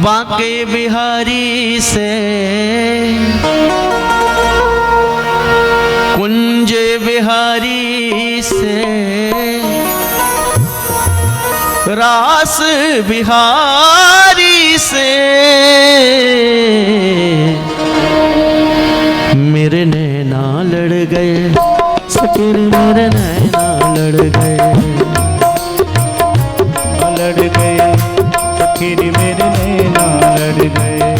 बांके बिहारी से कुंज बिहारी से रास बिहारी से मेरे नैना लड़ गए सकेर मेरे नैना लड़ गए सकेर मेरे नैना लड़ गए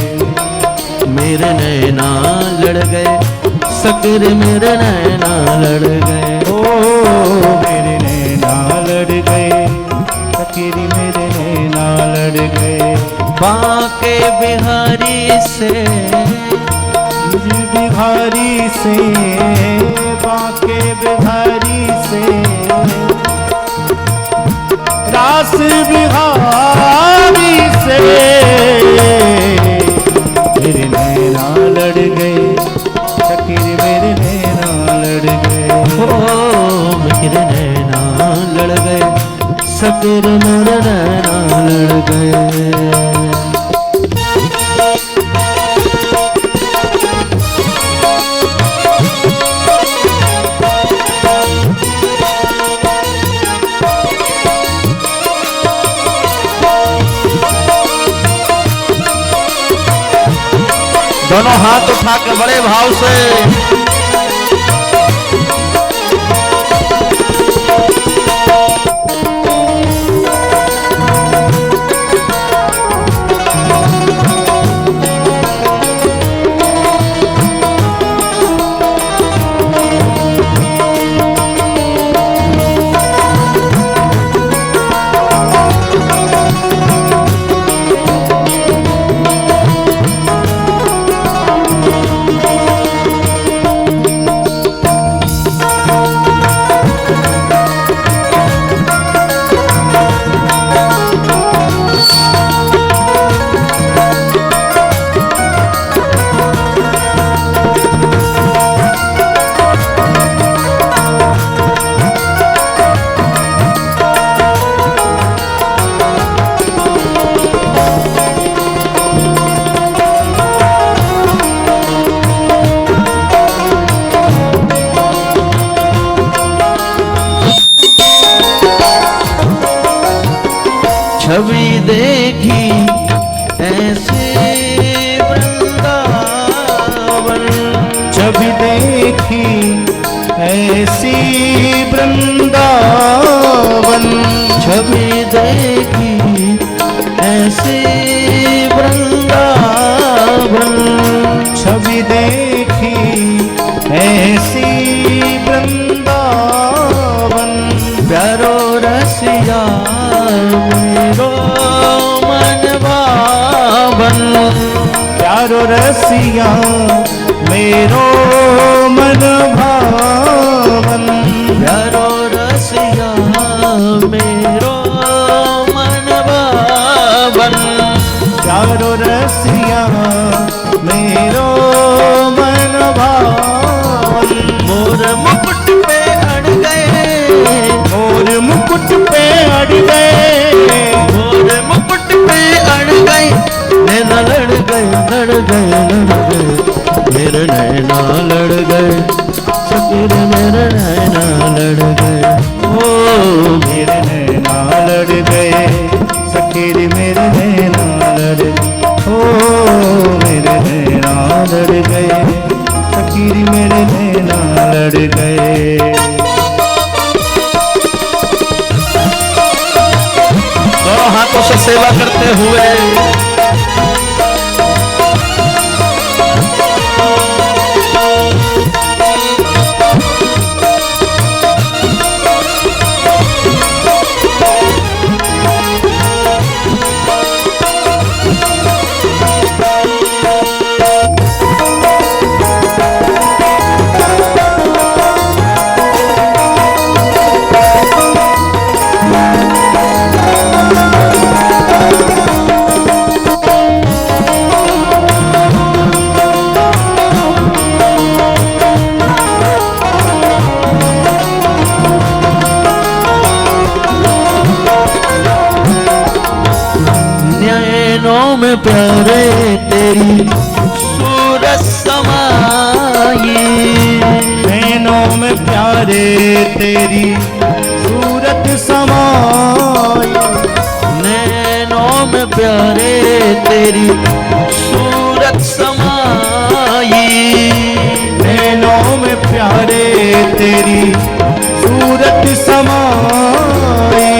मेरे नैना लड़ गए सकेर मेरे नैना लड़ गए ओ मेरे नैना लड़ गए सकेर मेरे नैना लड़ गए बांके बिहारी से बिहारी से बांके बिहारी से रास बिहारी से मेरे नैना लड़ गए सकीर मेरे नैना लड़ गए ओ मेरे नैना लड़ गए सकेर मेरे नैना लड़ गए दोनों हाथ उठा के बड़े भाव से छवि देखी ऐसे वृंदावन छवि देखी ऐसी वृंदावन छवि देखी ऐसे वृंदावन छवि देखी ऐसी वृंदावन प्यारो रसिया मेरो मन भावन प्यारो रसिया मेरो मन भावन प्यारो रसिया मेरो मन भावन प्यारो रसिया मेरो मन भावन मोर मुकुट पे अड़ गए मोर मुकुट पे अड़ गए मोर मुकुट पे अड़ गए नैना लड़ गए लड़ गए लड़ गए मेरे नैना लड़ गए सकेर मेरे नैना लड़ गए ओ मेरे नैना लड़ गए सकेर मेरे नैना लड़ ओ मेरे नैना लड़ गए सकीर मेरे नैना लड़ गए दोनों हाथों से सेवा करते हुए नैनों में प्यारे तेरी सूरत समाई, नैनों में प्यारे तेरी सूरत समाई, नैनों में प्यारे तेरी सूरत समाई, नैनों में प्यारे तेरी सूरत समाई।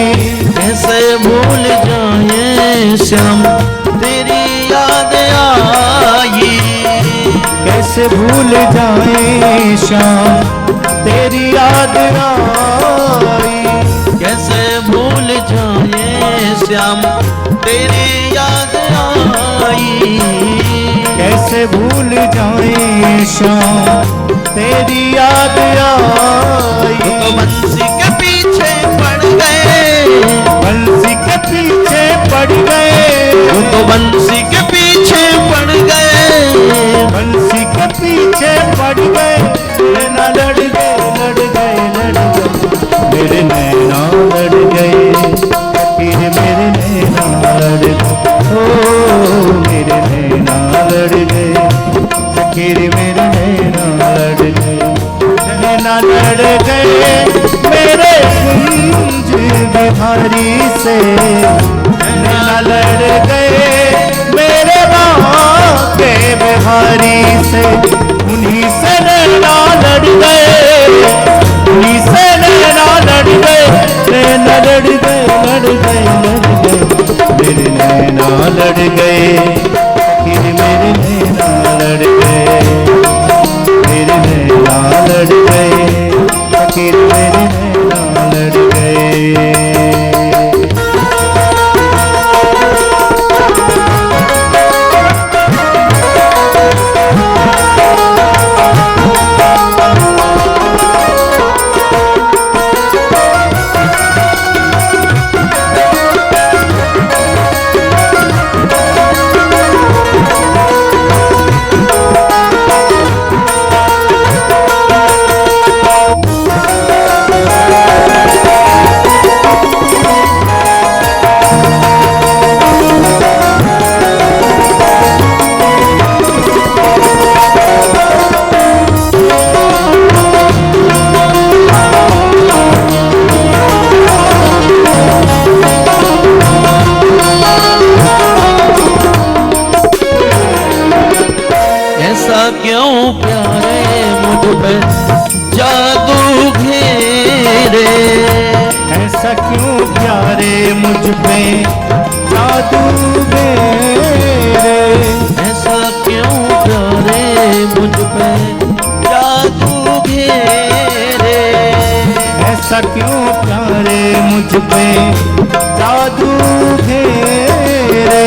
कैसे भूल जाए श्याम तेरी याद आई, कैसे भूल जाए श्याम तेरी याद आई, कैसे भूल जाए श्याम तेरी याद आई, कैसे भूल जाए श्याम तेरी याद आई। तो बंसी के पीछे पड़ गए, बंसी के पीछे पड़ गए, तो बंसी के पीछे पड़ गए, बंसी के पीछे पड़ गए, नैना लड़ गए लड़ गए लड़ गए, मेरे नैना लड़ गए, फिर मेरे नैना लड़ गए, ओ मेरे नैना लड़ गए, फिर मेरे नैना लड़ गए, नैना लड़ गए मेरे कुंज बिहारी से, नैना लड़ गए मेरे बाके बिहारी से, उन्हीं से नैना लड़ गए, उन्हीं से नैना लड़ गए, नैना लड़ गए लड़ गए लड़ गए, मेरे नैना लड़ गए, फिर मेरे नैना लड़ गए, मेरे नैना लड़ गए, फिर मेरे नैना लड़ गए। ऐसा क्यों प्यारे मुझ पे जादू घेरे, ऐसा क्यों प्यारे मुझ पे जादू मेरे, ऐसा क्यों प्यारे मुझ पे जादू घेरे, ऐसा क्यों प्यारे मुझ पे जादू घेरे,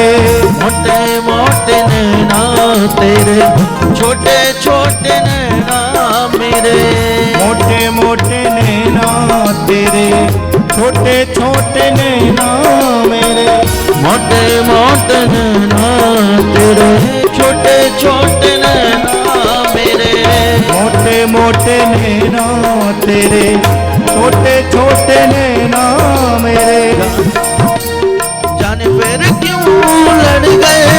मोटे मोटे नैना तेरे छोटे छोटे नैना मेरे, मोटे मोटे नैना तेरे छोटे छोटे नैना मेरे, मोटे मोटे नैना तेरे छोटे छोटे नैना मेरे, मोटे मोटे नैना तेरे छोटे छोटे नैना मेरे, जाने फिर क्यों लड़ गए,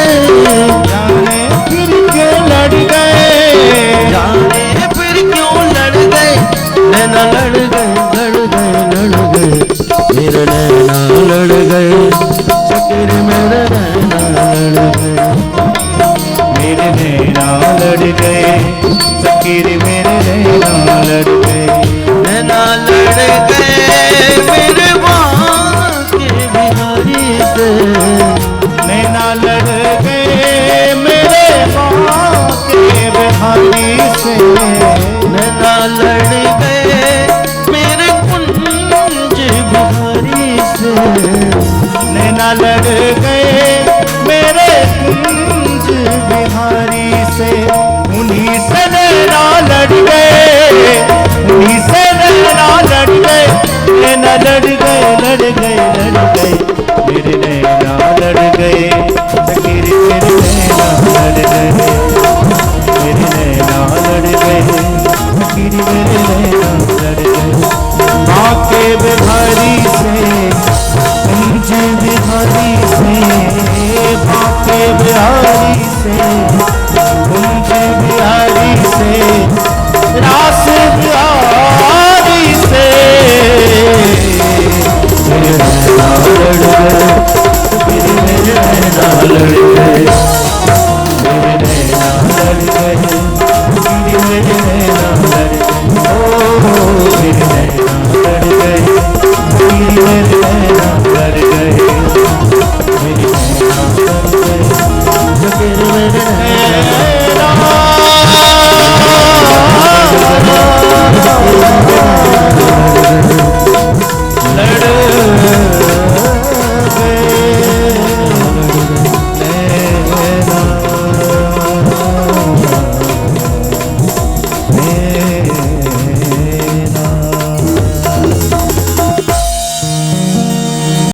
जाने फिर के लड़ गए, जाने फिर क्यों लड़ गए, नैना लड़ गए लड़ गए लड़ गए, मेरे नैना लड़ गए, सकीर मेरे नैना लड़ गए, मेरे नैना लड़ गए, फकीर मेरे नैना लड़ गए, नैना लड़ गए मेरे बाके बिहारी से, नैना लड़ गए मेरे बाके बिहारी से, नैना लड़ गए मेरे कुंज बिहारी से, नैना लड़ गए मेरे कुंज बिहारी से, उन्हीं से नैना लड़ गए, उन्हीं से नैना लड़ गए, नैना लड़ गए लड़ गए लड़ गए।